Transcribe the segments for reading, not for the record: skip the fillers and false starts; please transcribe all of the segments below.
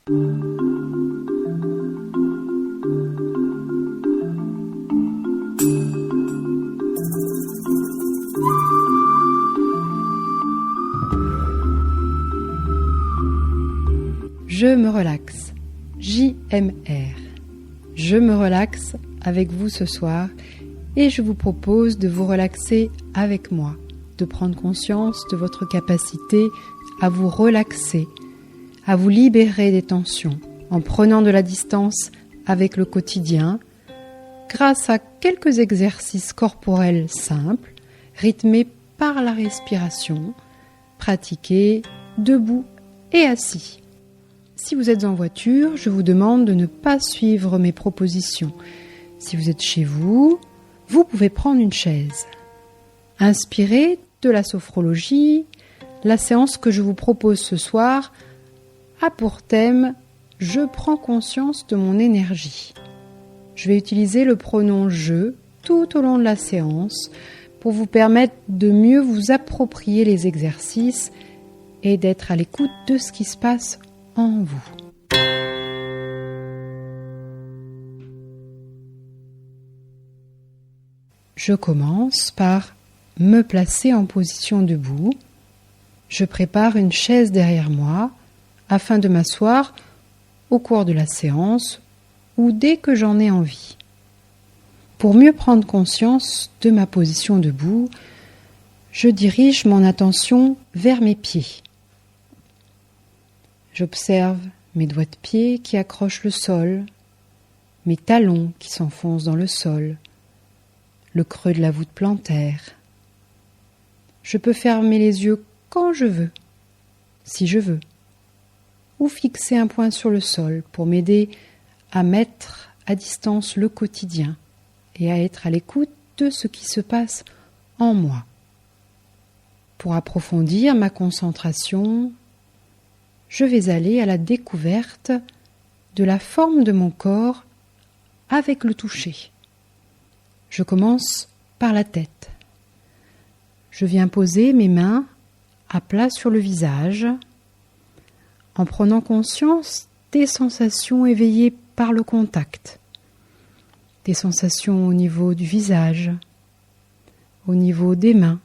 Je me relaxe. JMR. Je me relaxe avec vous ce soir et je vous propose de vous relaxer avec moi, de prendre conscience de votre capacité à vous relaxer, à vous libérer des tensions en prenant de la distance avec le quotidien grâce à quelques exercices corporels simples, rythmés par la respiration, pratiqués debout et assis. Si vous êtes en voiture, je vous demande de ne pas suivre mes propositions. Si vous êtes chez vous, vous pouvez prendre une chaise. Inspirez de la sophrologie. La séance que je vous propose ce soir a pour thème « Je prends conscience de mon énergie ». Je vais utiliser le pronom « je » tout au long de la séance pour vous permettre de mieux vous approprier les exercices et d'être à l'écoute de ce qui se passe en vous. Je commence par me placer en position debout. Je prépare une chaise derrière moi afin de m'asseoir au cours de la séance ou dès que j'en ai envie. Pour mieux prendre conscience de ma position debout, je dirige mon attention vers mes pieds. J'observe mes doigts de pied qui accrochent le sol, mes talons qui s'enfoncent dans le sol, le creux de la voûte plantaire. Je peux fermer les yeux quand je veux, si je veux, ou fixer un point sur le sol pour m'aider à mettre à distance le quotidien et à être à l'écoute de ce qui se passe en moi. Pour approfondir ma concentration, je vais aller à la découverte de la forme de mon corps avec le toucher. Je commence par la tête. Je viens poser mes mains à plat sur le visage en prenant conscience des sensations éveillées par le contact, des sensations au niveau du visage, au niveau des mains.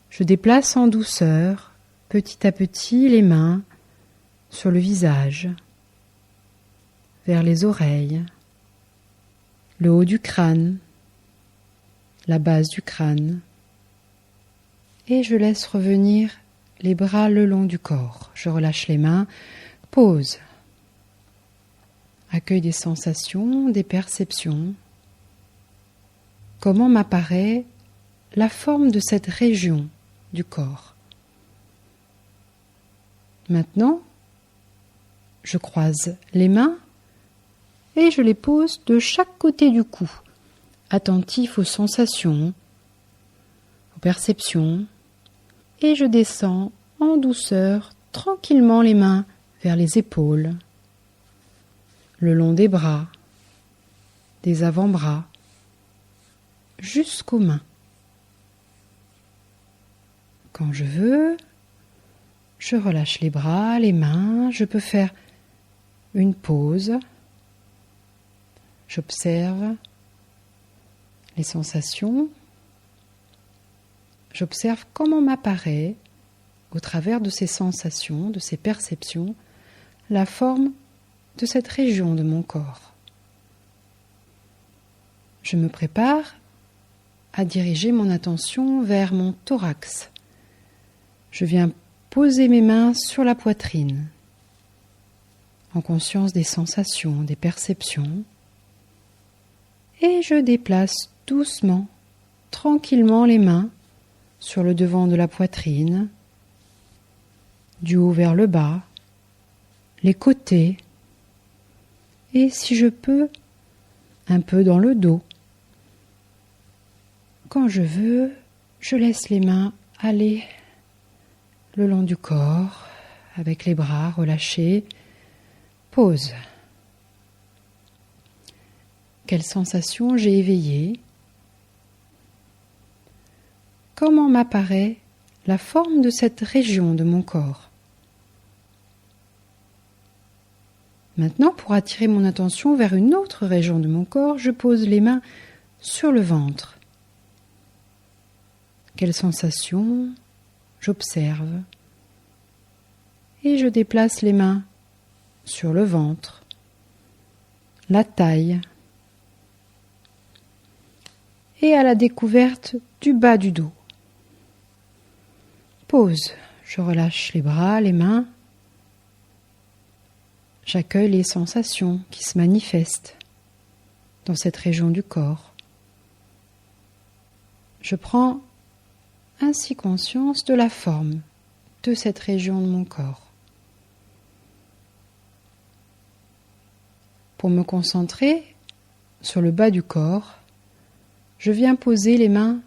Je déplace en douceur petit à petit les mains sur le visage, vers les oreilles, le haut du crâne, la base du crâne, et je laisse revenir les bras le long du corps. Je relâche les mains, pause, accueille des sensations, des perceptions. Comment m'apparaît la forme de cette région du corps? Maintenant, je croise les mains et je les pose de chaque côté du cou, attentif aux sensations, aux perceptions, et je descends en douceur, tranquillement les mains vers les épaules, le long des bras, des avant-bras, jusqu'aux mains. Quand je veux, je relâche les bras, les mains, je peux faire une pause. J'observe les sensations. J'observe comment m'apparaît, au travers de ces sensations, de ces perceptions, la forme de cette région de mon corps. Je me prépare à diriger mon attention vers mon thorax. Je viens poser mes mains sur la poitrine, en conscience des sensations, des perceptions, et je déplace doucement, tranquillement les mains sur le devant de la poitrine, du haut vers le bas, les côtés, et si je peux, un peu dans le dos. Quand je veux, je laisse les mains aller le long du corps, avec les bras relâchés. Pause. Quelle sensation j'ai éveillée? Comment m'apparaît la forme de cette région de mon corps? Maintenant, pour attirer mon attention vers une autre région de mon corps, je pose les mains sur le ventre. Quelles sensations j'observe. Et je déplace les mains sur le ventre, la taille et à la découverte du bas du dos. Pause. Je relâche les bras, les mains. J'accueille les sensations qui se manifestent dans cette région du corps. Je prends ainsi conscience de la forme de cette région de mon corps. Pour me concentrer sur le bas du corps, je viens poser les mains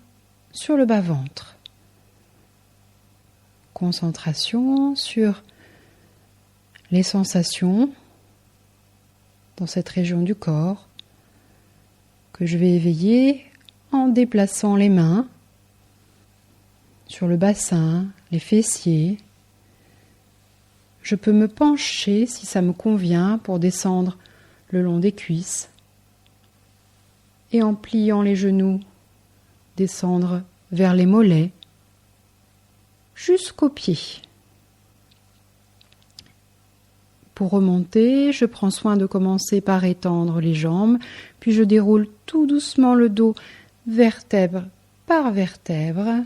sur le bas-ventre. Concentration sur les sensations dans cette région du corps que je vais éveiller en déplaçant les mains sur le bassin, les fessiers. Je peux me pencher si ça me convient pour descendre le long des cuisses et en pliant les genoux, descendre vers les mollets jusqu'aux pieds. Pour remonter, je prends soin de commencer par étendre les jambes, puis je déroule tout doucement le dos vertèbre par vertèbre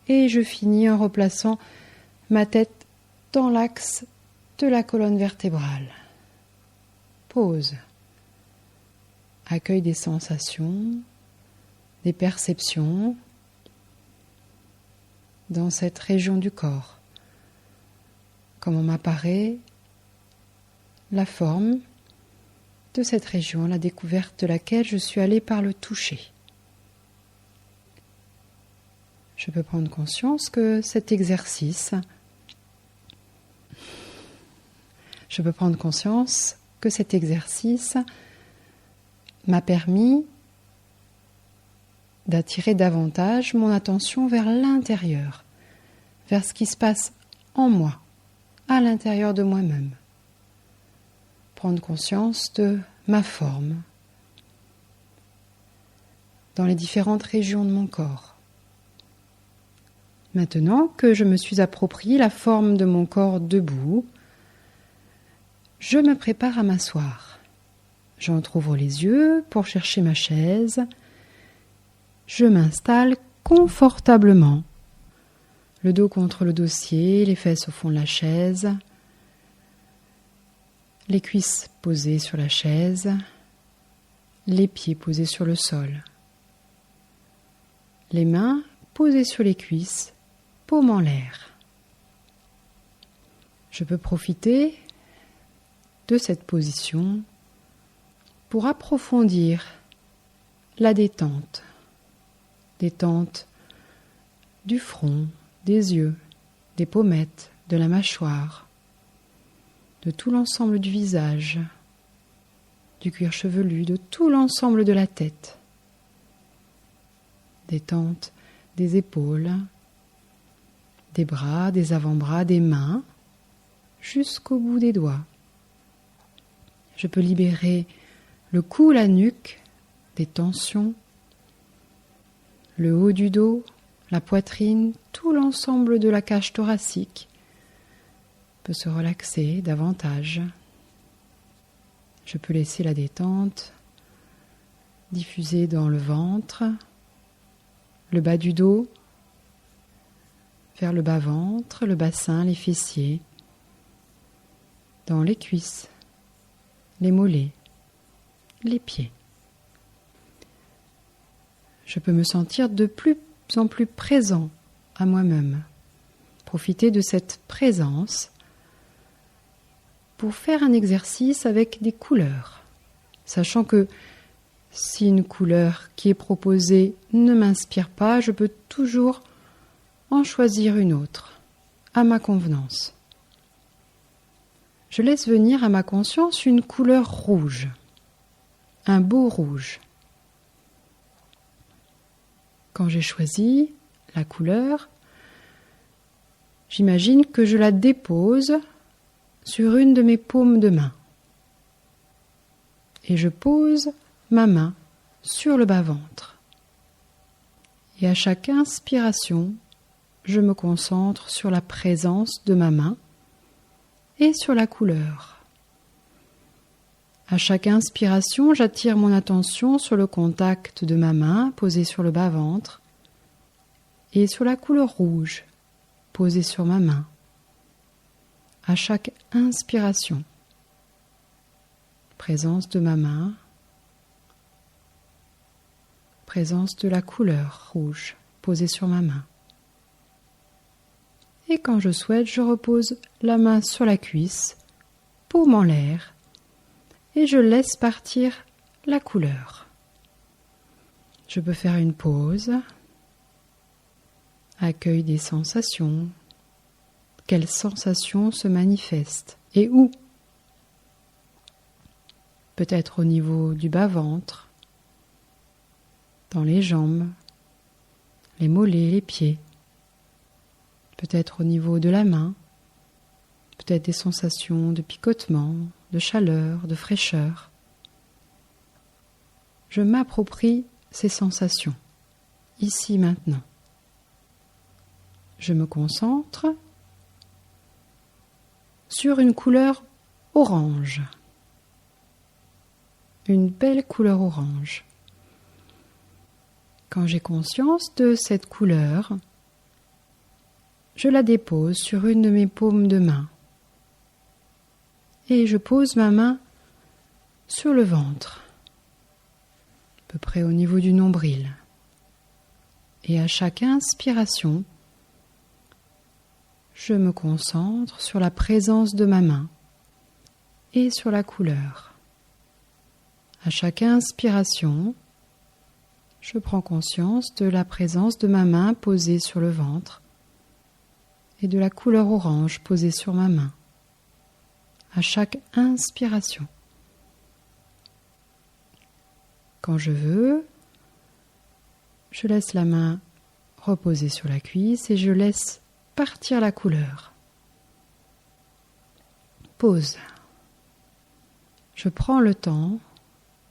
et je finis en replaçant ma tête dans l'axe de la colonne vertébrale. Pause. Accueil des sensations, des perceptions dans cette région du corps. Comment m'apparaît la forme de cette région, la découverte de laquelle je suis allée par le toucher. Je peux prendre conscience que cet exercice, m'a permis d'attirer davantage mon attention vers l'intérieur, vers ce qui se passe en moi, à l'intérieur de moi-même. Prendre conscience de ma forme dans les différentes régions de mon corps. Maintenant que je me suis approprié la forme de mon corps debout, je me prépare à m'asseoir. J'entrouvre les yeux pour chercher ma chaise. Je m'installe confortablement. Le dos contre le dossier, les fesses au fond de la chaise, les cuisses posées sur la chaise, les pieds posés sur le sol. Les mains posées sur les cuisses, paume en l'air. Je peux profiter de cette position pour approfondir la détente. Détente du front, des yeux, des pommettes, de la mâchoire, de tout l'ensemble du visage, du cuir chevelu, de tout l'ensemble de la tête. Détente des épaules, des bras, des avant-bras, des mains, jusqu'au bout des doigts. Je peux libérer le cou, la nuque, des tensions, le haut du dos, la poitrine, tout l'ensemble de la cage thoracique peut se relaxer davantage. Je peux laisser la détente diffuser dans le ventre, le bas du dos, vers le bas-ventre, le bassin, les fessiers, dans les cuisses, les mollets, les pieds. Je peux me sentir de plus en plus présent à moi-même. Profiter de cette présence pour faire un exercice avec des couleurs, sachant que si une couleur qui est proposée ne m'inspire pas, je peux toujours en choisir une autre, à ma convenance. Je laisse venir à ma conscience une couleur rouge, un beau rouge. Quand j'ai choisi la couleur, j'imagine que je la dépose sur une de mes paumes de main. Et je pose ma main sur le bas-ventre. Et à chaque inspiration, je me concentre sur la présence de ma main et sur la couleur. À chaque inspiration, j'attire mon attention sur le contact de ma main posée sur le bas-ventre et sur la couleur rouge posée sur ma main. À chaque inspiration, présence de ma main, présence de la couleur rouge posée sur ma main. Et quand je souhaite, je repose la main sur la cuisse, paume en l'air, et je laisse partir la couleur. Je peux faire une pause, accueil des sensations, quelles sensations se manifestent et où. Peut-être au niveau du bas-ventre, dans les jambes, les mollets, les pieds. Peut-être au niveau de la main, peut-être des sensations de picotement, de chaleur, de fraîcheur. Je m'approprie ces sensations, ici maintenant. Je me concentre sur une couleur orange, une belle couleur orange. Quand j'ai conscience de cette couleur, je la dépose sur une de mes paumes de main et je pose ma main sur le ventre, à peu près au niveau du nombril. Et à chaque inspiration, je me concentre sur la présence de ma main et sur la couleur. À chaque inspiration, je prends conscience de la présence de ma main posée sur le ventre et de la couleur orange posée sur ma main. À chaque inspiration. Quand je veux, je laisse la main reposer sur la cuisse et je laisse partir la couleur. Pause. Je prends le temps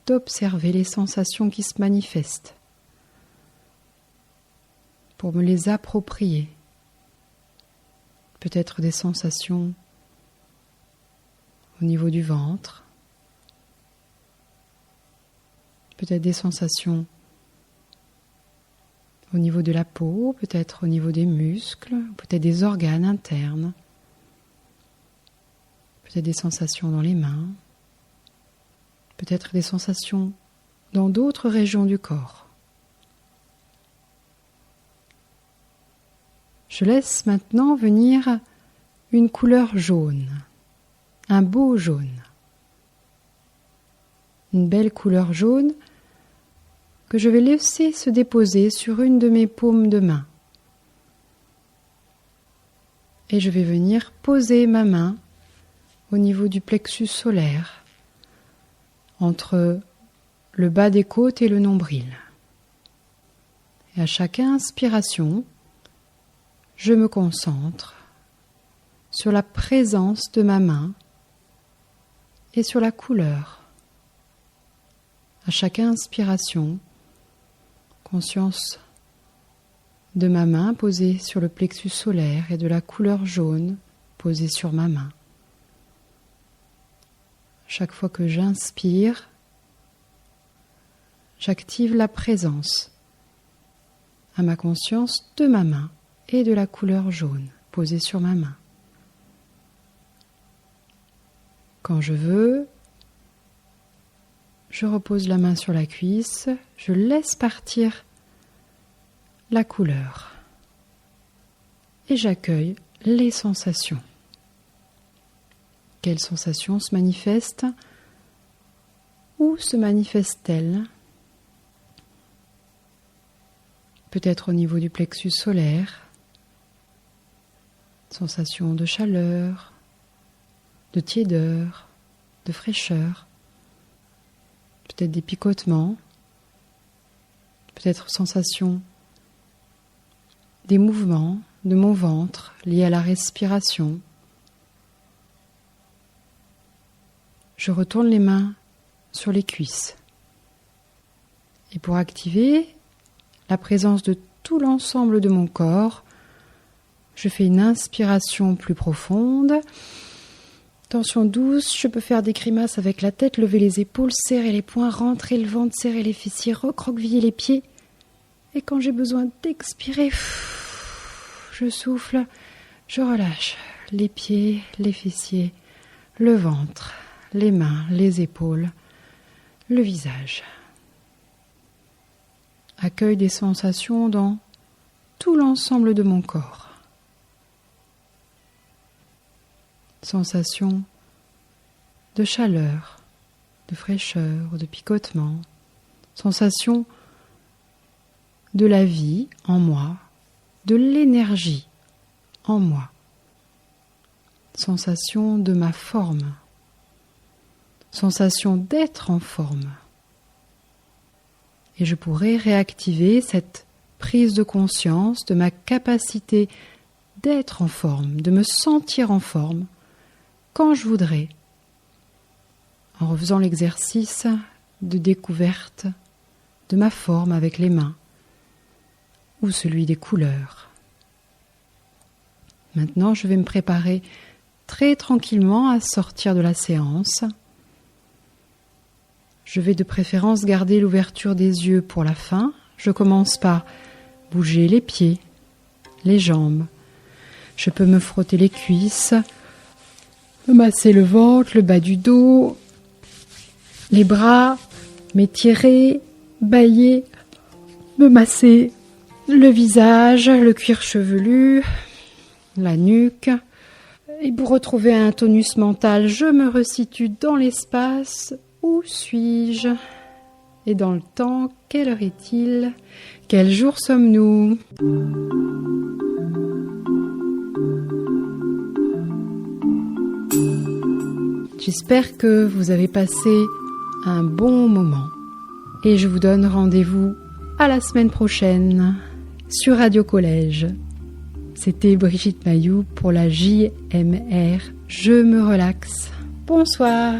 d'observer les sensations qui se manifestent pour me les approprier. Peut-être des sensations au niveau du ventre, peut-être des sensations au niveau de la peau, peut-être au niveau des muscles, peut-être des organes internes, peut-être des sensations dans les mains, peut-être des sensations dans d'autres régions du corps. Je laisse maintenant venir une couleur jaune, un beau jaune, une belle couleur jaune que je vais laisser se déposer sur une de mes paumes de main. Et je vais venir poser ma main au niveau du plexus solaire, entre le bas des côtes et le nombril. Et à chaque inspiration, je me concentre sur la présence de ma main et sur la couleur. À chaque inspiration, conscience de ma main posée sur le plexus solaire et de la couleur jaune posée sur ma main. Chaque fois que j'inspire, j'active la présence à ma conscience de ma main et de la couleur jaune posée sur ma main. Quand je veux, je repose la main sur la cuisse, je laisse partir la couleur et j'accueille les sensations. Quelles sensations se manifestent? Où se manifestent-elles? Peut-être au niveau du plexus solaire, sensation de chaleur, de tiédeur, de fraîcheur, peut-être des picotements, peut-être sensation des mouvements de mon ventre liés à la respiration, je retourne les mains sur les cuisses. Et pour activer la présence de tout l'ensemble de mon corps, je fais une inspiration plus profonde. Tension douce, je peux faire des grimaces avec la tête, lever les épaules, serrer les poings, rentrer le ventre, serrer les fessiers, recroqueviller les pieds. Et quand j'ai besoin d'expirer, je souffle, je relâche les pieds, les fessiers, le ventre, les mains, les épaules, le visage. Accueille des sensations dans tout l'ensemble de mon corps. Sensations de chaleur, de fraîcheur, de picotement. Sensations de la vie en moi, de l'énergie en moi. Sensation de ma forme. Sensation d'être en forme. Et je pourrais réactiver cette prise de conscience de ma capacité d'être en forme, de me sentir en forme, quand je voudrais, en refaisant l'exercice de découverte de ma forme avec les mains ou celui des couleurs. Maintenant, je vais me préparer très tranquillement à sortir de la séance. Je vais de préférence garder l'ouverture des yeux pour la fin. Je commence par bouger les pieds, les jambes. Je peux me frotter les cuisses, me masser le ventre, le bas du dos, les bras, m'étirer, bâiller, me masser le visage, le cuir chevelu, la nuque. Et pour retrouver un tonus mental, je me resitue dans l'espace. Où suis-je? Et dans le temps, quelle heure est-il? Quel jour sommes-nous? J'espère que vous avez passé un bon moment et je vous donne rendez-vous à la semaine prochaine sur Radio Collège. C'était Brigitte Mailloux pour la JMR. Je me relaxe. Bonsoir.